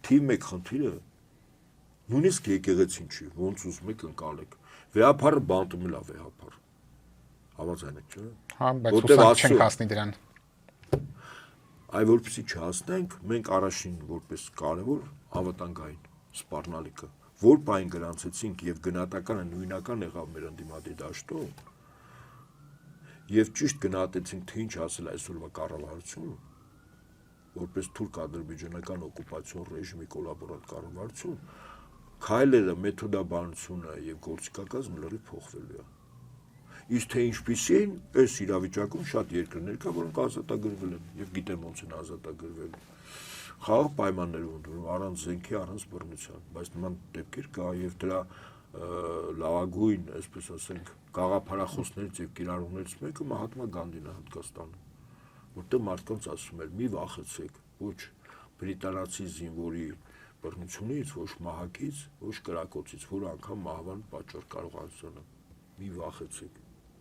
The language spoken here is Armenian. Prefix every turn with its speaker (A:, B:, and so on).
A: թիվ 1 խնդիրը նույնիսկ եկեղեցին չի, ոնց ուզում եք ընկալեք։ Վեհապարը բանտում է վեհապար։ Համաձայն եք, չէ՞։
B: Հա, բայց ուսանք չենք հասնի դրան։
A: Այ որպեսզի չհասնենք, մենք առաջին որպես կարևոր անվտանգային սպառնալիքը, որ պայն գրանցեցինք եւ գնահատականը նույնական եղավ մեր ընդդիմադիր դաշտում, եւ ճիշտ գնահատեցինք, թե ինչ ասել այսօրվա կառավարությունը, որպես թուրք-ադրբեջանական օկուպացիոն ռեժիմի կոլաբորանտ կառավարություն, քայլերը, մեթոդաբանությունը եւ գործիքակազմը լրիվ փոխվելու է։ Իսկ թե ինչպիսի են, այս իրավիճակում շատ երկրներ կա, որոնք ազատագրվել են եւ գիտեմ ոնց են ազատագրվել։ Խաղաղ պայմաններում ընդունում առանց զենքի, առանց բռնության, բայց նման դեպքեր կա եւ դրա լավագույն, այսպես ասենք, գաղափարախոսներից եւ կիրառողներից մեկը Մահատմա Գանդին է Հնդկաստանում, որտեղ մարդկանց ասում էր՝ մի վախեցեք, ոչ բրիտանացի զինվորի բռնությունից, ոչ մահակից, ոչ կրակոցից, որ անգամ մահվան պատճառ կարող անցնել։ Մի վախեցեք։